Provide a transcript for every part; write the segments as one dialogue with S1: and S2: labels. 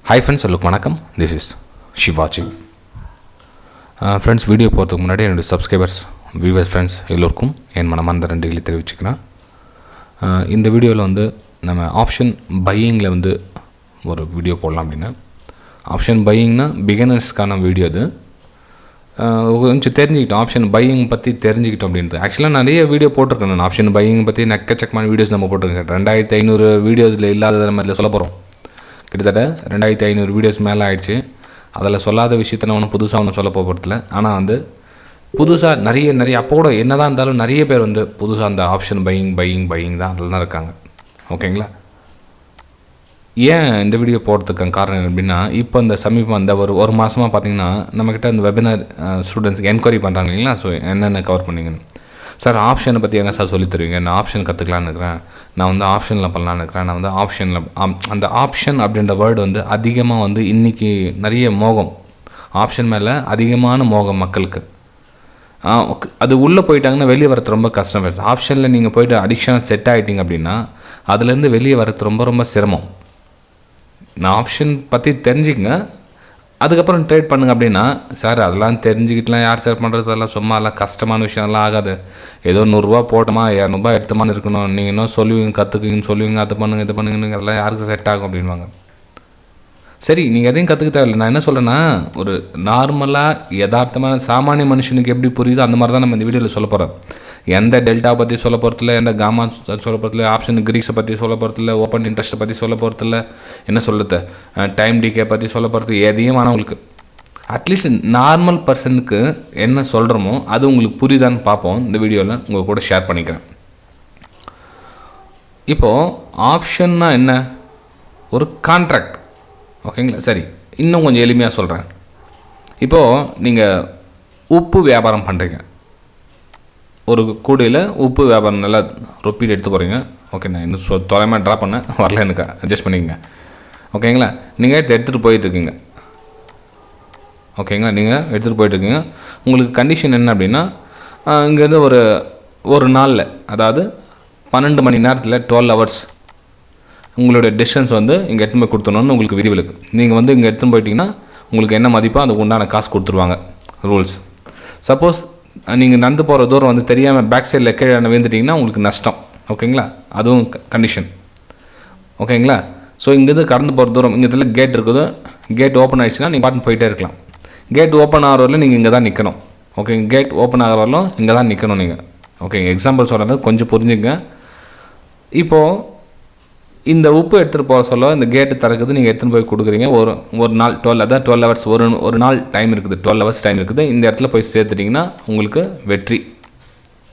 S1: Hi friends, வணக்கம். This is Shivaji. Friends, video போகிறதுக்கு முன்னாடி என்னோடய சப்ஸ்கிரைபர்ஸ், வியூவர்ஸ், ஃப்ரெண்ட்ஸ் எல்லோருக்கும் என் மனமார்ந்த நன்றிகளை தெரிவிச்சுக்கிறேன். இந்த வீடியோவில் வந்து நம்ம ஆப்ஷன் பையிங்கில் வந்து ஒரு வீடியோ போடலாம் அப்படின்னு. ஆப்ஷன் பையிங்னா பிகினர்ஸ்க்கான வீடியோ அது. கொஞ்சம் தெரிஞ்சுக்கிட்டோம், ஆப்ஷன் பையிங் பற்றி தெரிஞ்சுக்கிட்டோம் அப்படின்றது. ஆக்சுவலாக நிறைய வீடியோ போட்டிருக்கேன் நான் ஆப்ஷன் பையிங் பற்றி. எக்கச்சக்கமான வீடியோஸ் நம்ம போட்டிருக்கேன். 2500 வீடியோஸில் இல்லாததை நம்ம இதில் சொல்ல போகிறோம். கிட்டத்தட்ட 2500 வீடியோஸ் மேலே ஆகிடுச்சு. அதில் சொல்லாத விஷயத்தை நான் ஒன்றும் புதுசாக ஒன்றும் சொல்ல போகிறதில்ல. ஆனால் வந்து புதுசாக நிறைய அப்போ கூட என்ன தான் இருந்தாலும் நிறைய பேர் வந்து புதுசாக அந்த ஆப்ஷன் பையிங் தான் அதில் தான் இருக்காங்க. ஓகேங்களா? ஏன் இந்த வீடியோ போடுறதுக்கு காரணம் அப்படின்னா, இப்போ இந்த சமீபம் அந்த ஒரு மாதமாக பார்த்திங்கன்னா நம்மக்கிட்ட இந்த வெபினார் ஸ்டூடெண்ட்ஸ்க்கு என்கொயரி பண்ணுறாங்க இல்லைங்களா? ஸோ என்னென்ன கவர் பண்ணிங்கன்னு. சார் ஆப்ஷனை பற்றி என்ன சார் சொல்லி தருவீங்க? நான் ஆப்ஷன் கற்றுக்கலான்னு இருக்கிறேன், நான் வந்து ஆப்ஷனில் பண்ணலான்னு இருக்கிறேன், நான் வந்து ஆப்ஷனில் அந்த ஆப்ஷன் அப்படின்ற வேர்டு வந்து அதிகமாக வந்து இன்றைக்கி நிறைய மோகம், ஆப்ஷன் மேலே அதிகமான மோகம் மக்களுக்கு. அது உள்ளே போயிட்டாங்கன்னா வெளியே வரது ரொம்ப கஷ்டம். ஆப்ஷனில் நீங்கள் போய்ட்டு அடிக்ஷனாக செட் ஆகிட்டிங்க அப்படின்னா அதுலேருந்து வெளியே வரது ரொம்ப சிரமம். நான் ஆப்ஷன் பற்றி தெரிஞ்சுக்கங்க, அதுக்கப்புறம் ட்ரேட் பண்ணுங்க அப்படின்னா, சார் அதெல்லாம் தெரிஞ்சுக்கிட்டுலாம் யார் சார் பண்ணுறது, அதெல்லாம் சும்மா எல்லாம் கஷ்டமான விஷயம்லாம் ஆகாது, ஏதோ 100 போட்டோமா 200 எடுத்தமான்னு இருக்கணும், நீங்கள் இன்னும் சொல்லுவீங்க கற்றுக்குங்கன்னு சொல்லுவீங்க, அது பண்ணுங்க இது பண்ணுங்கன்னு, அதெல்லாம் யாருக்கு செட் ஆகும் அப்படின்வாங்க. சரி, நீங்கள் எதையும் கற்றுக்க தேவையில்லை. நான் என்ன சொல்கிறேன்னா, ஒரு நார்மலாக யதார்த்தமான சாமானிய மனுஷனுக்கு எப்படி புரியுதோ அந்த மாதிரி தான் நம்ம இந்த வீடியோவில் சொல்ல போகிறோம். எந்த டெல்டா பற்றி சொல்ல போகிறதில்ல, எந்த காமா சொல்ல போகிறதில்ல, ஆப்ஷன் கிரீக்ஸை பற்றி சொல்ல போகிறதில்ல, ஓப்பன் இன்ட்ரெஸ்ட்டை பற்றி சொல்ல போகிறதில்ல, என்ன சொல்லுறது டைம் டிகே பற்றி சொல்ல போகிறது எதையும் ஆனால் உங்களுக்கு அட்லீஸ்ட் நார்மல் பர்சனுக்கு என்ன சொல்கிறோமோ அது உங்களுக்கு புரியுதான்னு பார்ப்போம். இந்த வீடியோவில் உங்கள் கூட ஷேர் பண்ணிக்கிறேன். இப்போது ஆப்ஷன்னா என்ன? ஒரு கான்ட்ராக்ட். ஓகேங்களா? சரி, இன்னும் கொஞ்சம் எளிமையாக சொல்கிறேன். இப்போது நீங்கள் உப்பு வியாபாரம் பண்ணுறீங்க, ஒரு கூடையில் உப்பு வியாபாரம் நல்லா ரொப்பீட் எடுத்து போகிறீங்க. ஓகே, நான் இன்னும் தொலைமாக ட்ரா பண்ணேன், வரல எனக்கு, அட்ஜஸ்ட் பண்ணிக்கங்க. ஓகேங்களா? நீங்கள் எடுத்துகிட்டு போயிட்டுருக்கீங்க. ஓகேங்களா? நீங்கள் எடுத்துகிட்டு போயிட்டுருக்கீங்க. உங்களுக்கு கண்டிஷன் என்ன அப்படின்னா, இங்கேருந்து ஒரு நாளில், அதாவது 12 மணி நேரத்தில் 12 ஹவர்ஸ் உங்களுடைய டிஸ்டன்ஸ் வந்து இங்கே எடுத்துன்னு போய் கொடுத்துடணும்னு உங்களுக்கு விதிவிலக்கு. நீங்கள் வந்து இங்கே எடுத்துன்னு போயிட்டீங்கன்னா உங்களுக்கு என்ன மதிப்போ அதுக்கு உண்டான காசு கொடுத்துருவாங்க, ரூல்ஸ். சப்போஸ் நீங்கள் நடந்து போகிற தூரம் வந்து தெரியாமல் பேக் சைடில் கீழே விழுந்துட்டிங்கன்னா உங்களுக்கு நஷ்டம். ஓகேங்களா? அதுவும் கண்டிஷன். ஓகேங்களா? ஸோ இங்கேருந்து கடந்து போகிற தூரம், இங்கே இதில் கேட் இருக்குது, கேட் ஓப்பன் ஆகிடுச்சுன்னா நீங்கள் பாட்டு போயிட்டே இருக்கலாம். கேட் ஓப்பன் ஆகிற வரலும் நீங்கள் இங்கே தான் நிற்கணும். ஓகே, கேட் ஓப்பன் ஆகிற வரலும் இங்கே தான் நிற்கணும் நீங்கள். ஓகே, எக்ஸாம்பிள் சொல்கிறது கொஞ்சம் புரிஞ்சுங்க. இப்போது இந்த உப்பு எடுத்துகிட்டு போக சொல்ல இந்த கேட்டு திறக்குது, நீங்கள் எடுத்துகிட்டு போய் கொடுக்குறீங்க. ஒரு நாள் 12 ஹவர்ஸ், ஒரு நாள் டைம் இருக்குது, 12 ஹவர்ஸ் டைம் இருக்குது. இந்த இடத்துல போய் சேர்த்துட்டிங்கன்னா உங்களுக்கு வெற்றி.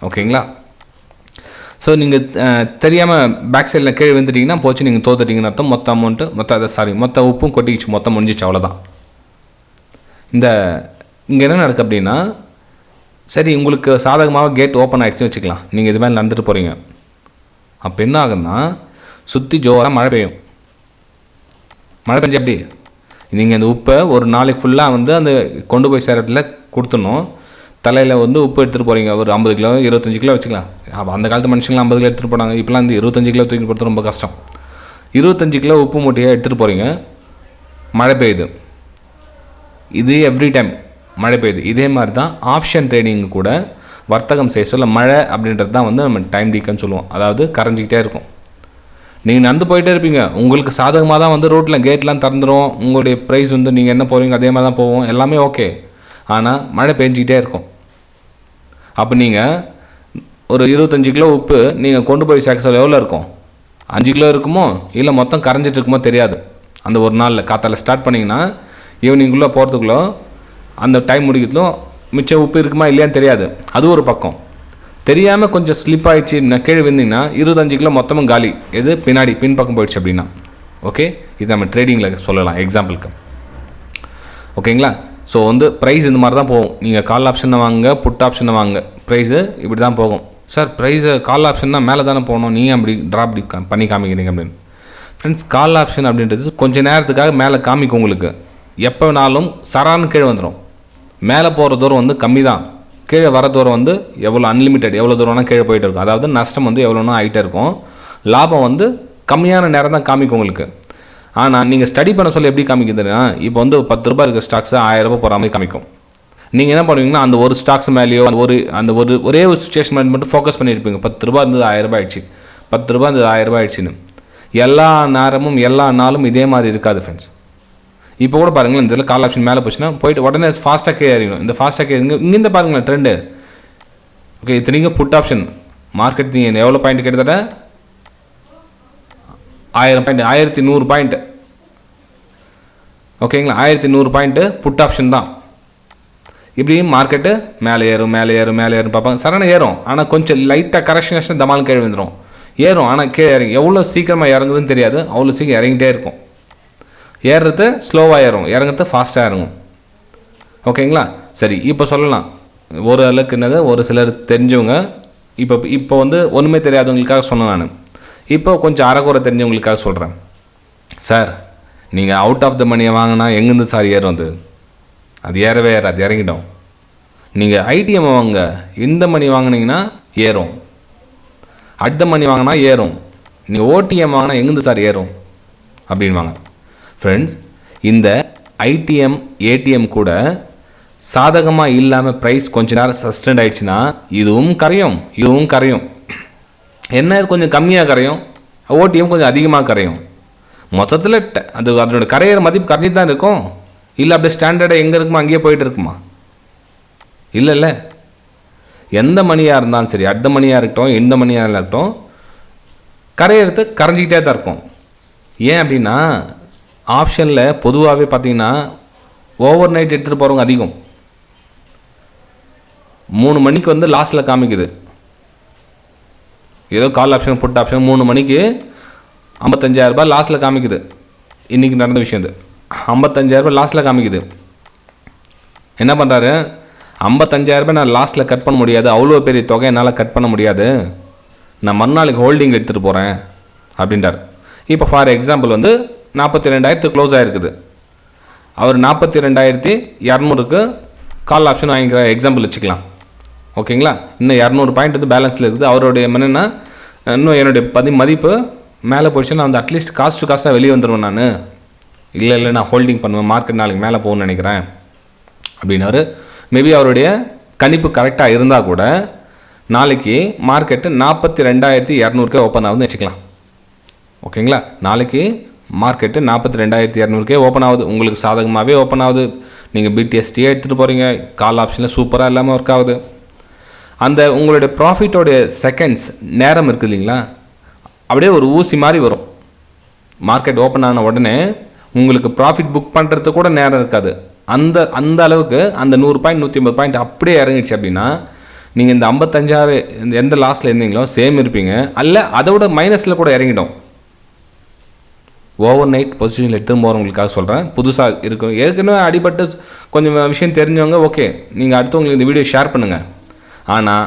S1: ஓகேங்களா? ஸோ நீங்கள் தெரியாமல் பேக் சைடில் கீழே வந்துட்டிங்கன்னா போச்சு, நீங்கள் தோத்துட்டிங்கன்னு அர்த்தம். மொத்த அமௌண்ட்டு மொத்த உப்பும் கொட்டிக்கிச்சு, மொத்தம் முடிஞ்சிச்சு, அவ்வளோதான். இங்கே என்ன நடக்குது அப்படின்னா, சரி உங்களுக்கு சாதகமாக கேட் ஓப்பன் ஆகிடுச்சுன்னு வச்சுக்கலாம், நீங்கள் இது மேலே நடந்துட்டு போகிறீங்க. அப்போ என்ன ஆகுதுன்னா, சுற்றி ஜோராக மழை பெய்யும். மழை பெஞ்சு எப்படி நீங்கள் அந்த உப்பை ஒரு நாளைக்கு ஃபுல்லாக வந்து அந்த கொண்டு போய் சேரத்தில் கொடுத்துடணும். தலையில் வந்து உப்பு எடுத்துகிட்டு போகிறீங்க, ஒரு 50 கிலோ 25 கிலோ வச்சுக்கலாம். அந்த காலத்து மனுஷங்களாம் 50 கிலோ எடுத்துகிட்டு போனாங்க. இப்போலாம் வந்து 25 கிலோ தூக்கி போகிறது ரொம்ப கஷ்டம். 25 கிலோ உப்பு மூட்டையாக எடுத்துகிட்டு போகிறீங்க, மழை பெய்யுது. இது எவ்ரி டைம் மழை பெய்யுது. இதே மாதிரி தான் ஆப்ஷன் ட்ரேடிங் கூட வர்த்தகம் செய்ய சொல்ல மழை அப்படின்றது தான் வந்து நம்ம டைம் டீக்கன்னு சொல்லுவோம். அதாவது கரைஞ்சிக்கிட்டே இருக்கும். நீங்கள் நடந்து போயிட்டே இருப்பீங்க, உங்களுக்கு சாதகமாக தான் வந்து ரோட்டில் கேட்லாம் திறந்துடும், உங்களுடைய ப்ரைஸ் வந்து நீங்கள் என்ன போகிறீங்க அதே மாதிரி தான் போவோம், எல்லாமே ஓகே. ஆனால் மழை பெஞ்சிக்கிட்டே இருக்கும். அப்போ நீங்கள் ஒரு 25 கிலோ உப்பு நீங்கள் கொண்டு போய் சேர்க்க சொல்ல எவ்வளோ இருக்கும்? 5 கிலோ இருக்குமோ, இல்லை மொத்தம் கரைஞ்சிட்டு இருக்குமோ தெரியாது. அந்த ஒரு நாளில் காத்தால ஸ்டார்ட் பண்ணிங்கன்னா ஈவினிங்குள்ளே போகிறதுக்குள்ளே அந்த டைம் முடிக்கிறதுலும் மிச்சம் உப்பு இருக்குமா இல்லையான்னு தெரியாது. அது ஒரு பக்கம். தெரியாமல் கொஞ்சம் ஸ்லிப் ஆகிடுச்சு, கீழே விழுந்தீங்கன்னா 25 கிலோ மொத்தமும் காலி. எது பின்பக்கம் போயிடுச்சு அப்படின்னா. ஓகே, இது நம்ம ட்ரேடிங்கில் சொல்லலாம் எக்ஸாம்பிளுக்கு. ஓகேங்களா? ஸோ வந்து ப்ரைஸ் இந்த மாதிரி தான் போகும். நீங்கள் கால் ஆப்ஷனை வாங்க, புட் ஆப்ஷனை வாங்க, ப்ரைஸு இப்படி தான் போகும். சார் ப்ரைஸு கால் ஆப்ஷன்னா மேலே தானே போகணும், நீங்கள் அப்படி ட்ராப் பண்ணி காமிக்கிறீங்க அப்படின்னு. ஃப்ரெண்ட்ஸ், கால் ஆப்ஷன் அப்படின்றது கொஞ்சம் நேரத்துக்காக மேலே காமிக்கும் உங்களுக்கு. எப்போ வேணாலும் சரான்னு கீழே வந்துடும். மேலே போகிற தூரம் வந்து கம்மி தான், கீழே வர தூரம் வந்து எவ்வளோ அன்லிமிட்டட், எவ்வளோ தூரம்னா கீழே போயிட்டு இருக்கும். அதாவது நஷ்டம் வந்து எவ்வளோனா ஆகிட்டே இருக்கும், லாபம் வந்து கம்மியான நேரம் தான் காமிக்கும் உங்களுக்கு. ஆனால் நீங்கள் ஸ்டடி பண்ண சொல்ல எப்படி காமிக்குதுன்னா இப்போ வந்து 10 ரூபாய் இருக்க ஸ்டாக்ஸ் 1000 ரூபாய் போகிற மாதிரி காமிக்கும். நீங்கள் என்ன பண்ணுவீங்கன்னா அந்த ஒரு ஸ்டாக்ஸ் மேலேயோ ஒரே ஒரு சுச்சுவேஷன் மட்டும் ஃபோக்கஸ் பண்ணியிருப்பீங்க. 10 ரூபாய் இருந்தது 1000 ரூபாய் ஆயிடுச்சு, 10 ரூபாய் இருந்தது 1000 ரூபாய் ஆயிடுச்சுன்னு. எல்லா நேரமும் எல்லா நாளும் இதே மாதிரி இருக்காது ஃப்ரெண்ட்ஸ். இப்போ கூட பாருங்களேன், இந்த இதில் கால் ஆப்ஷன் மேலே போச்சுன்னா போயிட்டு உடனே ஃபாஸ்ட்டாக கே அறியணும். இந்த ஃபாஸ்ட்டாக கே இங்கேருந்து பாருங்களேன் ட்ரெண்டு. ஓகே, இத்தனைக்கும் புட் ஆப்ஷன் மார்க்கெட் நீங்கள் எவ்வளோ பாயிண்ட் கிட்டத்தட்ட 1000 பாயிண்ட், 1100 பாயிண்ட். ஓகேங்களா, 1100 பாயிண்ட்டு புட் ஆப்ஷன் தான். இப்படி மார்க்கெட்டு மேலே ஏறும் பார்ப்பாங்க. சரண ஏறும், ஆனால் கொஞ்சம் லைட்டாக கரெக்ஷன் தமாலும் கீழே வந்துடும். ஏறும் ஆனால் கீழே இறங்கி எவ்வளோ சீக்கிரமாக இறங்குதுன்னு தெரியாது, அவ்வளோ சீக்கிரம் இறங்கிட்டே இருக்கும். ஏறுறது ஸ்லோவாக ஏறும், இறங்குறது ஃபாஸ்ட்டாக இறங்கும். ஓகேங்களா, சரி. இப்போ சொல்லலாம் ஒரு அளவுக்கு என்னது, ஒரு சிலர் தெரிஞ்சவங்க இப்போ வந்து ஒன்றுமே தெரியாதவங்களுக்காக சொன்னேன் நான். இப்போ கொஞ்சம் அரைக்குறை தெரிஞ்சவங்களுக்காக சொல்கிறேன். சார், நீங்கள் அவுட் ஆஃப் த மணியை வாங்கினா எங்கேருந்து சார் ஏறும்? அது ஏறவே ஏறாது, இறங்கிடும். நீங்கள் ஐடிஎம் வாங்க, இந்த மணி வாங்கினீங்கன்னா ஏறும், அடுத்த மணி வாங்கினா ஏறும். நீங்கள் ஓடிஎம் வாங்கினா எங்கேருந்து சார் ஏறும் அப்படின்வாங்க. ஃப்ரெண்ட்ஸ், இந்த ஐடிஎம் ஏடிஎம் கூட சாதகமாக இல்லாமல் ப்ரைஸ் கொஞ்ச நேரம் சஸ்டெண்ட் ஆகிடுச்சுன்னா இதுவும் கரையும். என்ன, இது கொஞ்சம் கம்மியாக கரையும், ஓடிஎம் கொஞ்சம் அதிகமாக கரையும். மொத்தத்தில் அதனோட கரையிற மதிப்பு கரைஞ்சி தான் இருக்கும். இல்லை அப்படியே ஸ்டாண்டர்டாக எங்கே இருக்குமா அங்கேயே போயிட்டு இருக்குமா? இல்லை. எந்த மணியாக இருந்தாலும் சரி, அடுத்த மணியாக இருக்கட்டும், எந்த மணியாக இருக்கட்டும், கரையிறது கரைஞ்சிக்கிட்டே தான் இருக்கும். ஏன் அப்படின்னா ஆப்ஷனில் பொதுவாகவே பார்த்தீங்கன்னா ஓவர் நைட் எடுத்துகிட்டு போகிறவங்க அதிகம். 3 மணிக்கு வந்து லாஸ்ட்டில் காமிக்குது. ஏதோ கால் ஆப்ஷன் புட் ஆப்ஷன் 3 மணிக்கு 55,000 ரூபாய் லாஸ்ட்டில் காமிக்குது. இன்றைக்கி நடந்த விஷயம் இது. 55,000 ரூபாய் லாஸ்ட்டில் காமிக்குது. என்ன பண்ணுறாரு, 55,000 ரூபாய் நான் லாஸ்ட்டில் கட் பண்ண முடியாது, அவ்வளோ பெரிய தொகை என்னால் கட் பண்ண முடியாது, நான் மறுநாளைக்கு ஹோல்டிங் எடுத்துகிட்டு போகிறேன் அப்படின்றார். இப்போ ஃபார் எக்ஸாம்பிள் வந்து 42,000 க்ளோஸ் ஆகிருக்குது. அவர் 42,200க்கு கால் ஆப்ஷன் வாங்கிக்கிற எக்ஸாம்பிள் வச்சுக்கலாம். ஓகேங்களா, இன்னும் 200 பாயிண்ட் வந்து பேலன்ஸில் இருக்குது. அவருடைய என்னென்னா, இன்னும் என்னுடைய மதிப்பு மேலே போயிடுச்சுன்னா வந்து அட்லீஸ்ட் காஸ்ட்டாக வெளியே வந்துடுவேன் நான். இல்லை நான் ஹோல்டிங் பண்ணுவேன், மார்க்கெட் நாளைக்கு மேலே போகணும்னு நினைக்கிறேன் அப்படின்னாரு. மேபி அவருடைய கணிப்பு கரெக்டாக இருந்தால் கூட நாளைக்கு மார்க்கெட்டு 42,200 ஓப்பன் ஆகுதுன்னு வச்சுக்கலாம். ஓகேங்களா, நாளைக்கு மார்க்கெட்டு 42,200 ஓப்பன் ஆகுது, உங்களுக்கு சாதகமாகவே ஓப்பன் ஆகுது. நீங்கள் பிடிஎஸ்டியே எடுத்துகிட்டு போகிறீங்க, கால் ஆப்ஷனில் சூப்பராக இல்லாமல் ஒர்க் ஆகுது. அந்த உங்களுடைய ப்ராஃபிட்டோடைய செகண்ட்ஸ் நேரம் இருக்குது இல்லைங்களா, அப்படியே ஒரு ஊசி மாதிரி வரும். மார்க்கெட் ஓப்பன் ஆன உடனே உங்களுக்கு ப்ராஃபிட் புக் பண்ணுறதுக்கு கூட நேரம் இருக்காது. அந்த அளவுக்கு அந்த 100 பாயிண்ட் 150 பாயிண்ட் அப்படியே இறங்கிடுச்சு அப்படின்னா நீங்கள் இந்த 55,000 எந்த லாஸில் இருந்தீங்களோ சேம் இருப்பீங்க, அல்ல அதோட மைனஸில் கூட இறங்கிடும். ஓவர் நைட் பொசிஷனில் எடுத்துன்னு போகிறவங்களுக்காக சொல்கிறேன். புதுசாக இருக்கும், ஏற்கனவே அடிபட்டு கொஞ்சம் விஷயம் தெரிஞ்சவங்க ஓகே, நீங்கள் அடுத்தவங்களுக்கு இந்த வீடியோ ஷேர் பண்ணுங்கள். ஆனால்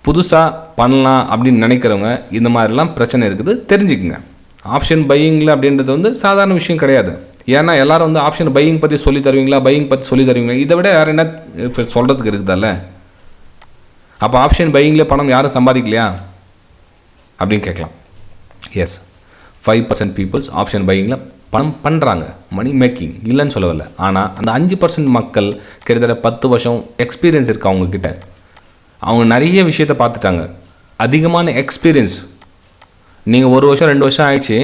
S1: புதுசாக பண்ணலாம் அப்படின்னு நினைக்கிறவங்க இந்த மாதிரிலாம் பிரச்சனை இருக்குது, தெரிஞ்சுக்குங்க. ஆப்ஷன் பையிங்கில் அப்படின்றது வந்து சாதாரண விஷயம் கிடையாது. ஏன்னா எல்லோரும் வந்து ஆப்ஷன் பையிங் பற்றி சொல்லி தருவீங்களா, பையிங் பற்றி சொல்லி தருவீங்களா, இதை விட வேறு என்ன சொல்கிறதுக்கு இருக்குதால்ல. அப்போ ஆப்ஷன் பையிங்கில் பணம் யாரும் சம்பாதிக்கலையா அப்படின்னு கேட்கலாம். எஸ், 5% பீப்புள்ஸ் ஆப்ஷன் பையிங்கில் பணம் பண்ணுறாங்க, மணி மேக்கிங் இல்லைன்னு சொல்லவில்லை. ஆனால் அந்த 5% மக்கள் கிட்டத்தட்ட 10 வருஷம் எக்ஸ்பீரியன்ஸ் இருக்குது அவங்கக்கிட்ட. அவங்க நிறைய விஷயத்தை பார்த்துட்டாங்க, அதிகமான எக்ஸ்பீரியன்ஸ். நீங்கள் 1 வருஷம் 2 வருஷம் ஆயிடுச்சு,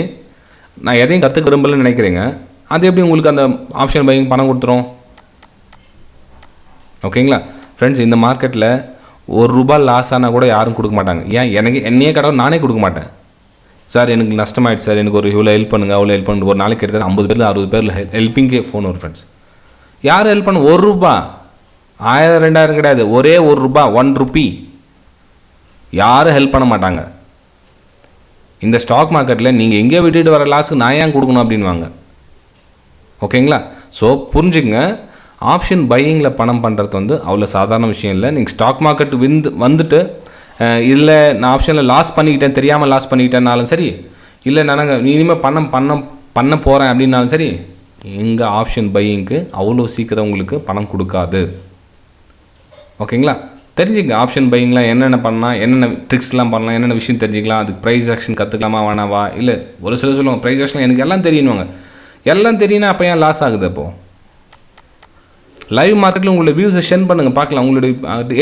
S1: நான் எதையும் கற்றுக்க விரும்பலன்னு நினைக்கிறீங்க, அது எப்படி உங்களுக்கு அந்த ஆப்ஷன் பையிங் பணம் கொடுத்துரும்? ஓகேங்களா ஃப்ரெண்ட்ஸ், இந்த மார்க்கெட்டில் ₹1 லாஸ் ஆனால் கூட யாரும் கொடுக்க மாட்டாங்க. ஏன், என்னையே கடவுள் நானே கொடுக்க மாட்டேன். சார் எனக்கு நஷ்டமாயிடுச்சு சார், எனக்கு ஒரு இவ்வளோ ஹெல்ப் பண்ணுங்கள், அவ்வளோ ஹெல்ப் பண்ணுங்க. ஒரு நாளைக்கு கிட்டத்தட்ட 50 பேர் 60 பேர் ஹெல்ப்பிங்கே ஃபோன் வரும் ஃப்ரெண்ட்ஸ். யார் ஹெல்ப் பண்ண? ₹1, 1000 2000 கிடையாது, ஒரே ₹1, ₹1. யாரும் ஹெல்ப் பண்ண மாட்டாங்க. இந்த ஸ்டாக் மார்க்கெட்டில் நீங்கள் எங்கேயோ விட்டுட்டு வர லாஸுக்கு நான் ஏன் கொடுக்கணும் அப்படின்வாங்க. ஓகேங்களா, ஸோ புரிஞ்சுங்க, ஆப்ஷன் பையிங்கில் பணம் பண்ணுறது வந்து அவ்வளோ சாதாரண விஷயம் இல்லை. நீங்கள் ஸ்டாக் மார்க்கெட் வந்துட்டு இல்லை நான் ஆப்ஷனில் லாஸ் பண்ணிக்கிட்டேன், தெரியாமல் லாஸ் பண்ணிக்கிட்டேன்னாலும் சரி, இல்லை நான் இனிமேல் பண்ண போகிறேன் அப்படின்னாலும் சரி, எங்கள் ஆப்ஷன் பையிங்க்கு அவ்வளோ சீக்கிரம் உங்களுக்கு பணம் கொடுக்காது. ஓகேங்களா, தெரிஞ்சுங்க ஆப்ஷன் பையிங்லாம் என்னென்ன பண்ணலாம், என்னென்ன ட்ரிக்ஸ்லாம் பண்ணலாம், என்னென்ன விஷயம் தெரிஞ்சுக்கலாம். அதுக்கு ப்ரைஸ் ஆக்ஷன் கற்றுக்கலாமா வேணாவா, இல்லை ஒரு சில சொல்லுவாங்க ப்ரைஸ் ஆக்ஷன் எனக்கு எல்லாம் தெரியணுவாங்க. எல்லாம் தெரியும்னா அப்போ ஏன் லாஸ் ஆகுது? அப்போது லைவ் மார்க்கெட்டில் உங்களுடைய வியூஸை சென்ட் பண்ணுங்கள், பார்க்கலாம். உங்களுடைய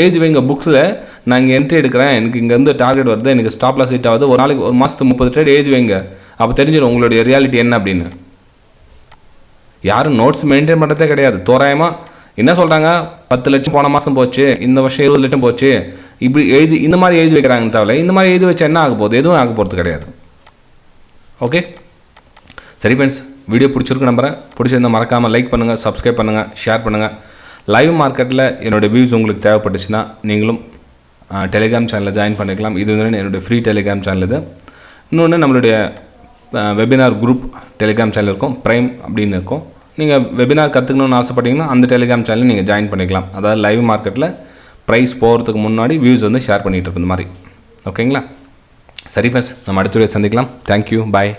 S1: ஏஜ் வைங்க புக்ஸில், நான் இங்கே என்ட்ரி எடுக்கிறேன், எனக்கு இங்கேருந்து டார்கெட் வருது, எனக்கு ஸ்டாப் லாஸ் ஹிட் ஆகுது, ஒரு நாளைக்கு ஒரு மாதத்துக்கு 30 ட்ரேட் ஏஜ் வைங்க. அப்போ தெரிஞ்சிடும் உங்களுடைய ரியாலிட்டி என்ன அப்படின்னு. யாரும் நோட்ஸ் மெயின்டைன் பண்ணுறதே கிடையாது. தோராயமாக என்ன சொல்கிறாங்க, 10 லட்சம் போன மாதம் போச்சு, இந்த வருஷம் 20 லட்சம் போச்சு, இப்படி எழுதி இந்த மாதிரி எழுதி வைக்கிறாங்கன்னு தவிர இந்த மாதிரி எழுதி வச்சா என்ன ஆக போகுது? எதுவும் ஆக போகிறது கிடையாது. ஓகே, சரி ஃப்ரெண்ட்ஸ், வீடியோ பிடிச்சிருக்கு நம்புறேன். பிடிச்சிருந்தால் மறக்காமல் லைக் பண்ணுங்கள், சப்ஸ்கிரைப் பண்ணுங்கள், ஷேர் பண்ணுங்கள். லைவ் மார்க்கெட்டில் என்னோடய வியூஸ் உங்களுக்கு தேவைப்பட்டுச்சுன்னா நீங்களும் டெலிகிராம் சேனலில் ஜாயின் பண்ணிக்கலாம். இது வந்து என்னுடைய ஃப்ரீ டெலிகிராம் சேனல். இது இன்னொன்று நம்மளுடைய வெபினார் குரூப் டெலிகிராம் சேனல் இருக்கும், ப்ரைம் அப்படின்னு இருக்கும். நீங்கள் வெபினார் கற்றுக்கணுன்னு ஆசைப்பட்டீங்கன்னா அந்த டெலிகிராம் சேனல் நீங்கள் ஜாயின் பண்ணிக்கலாம். அதாவது லைவ் மார்க்கெட்டில் ப்ரைஸ் போகிறதுக்கு முன்னாடி வியூஸ் வந்து ஷேர் பண்ணிகிட்டு இருக்கு இந்த மாதிரி. ஓகேங்களா? சரி ஃப்ரெண்ட்ஸ், நம்ம அடுத்த வீடியோ சந்திக்கலாம். தேங்க்யூ, பாய்.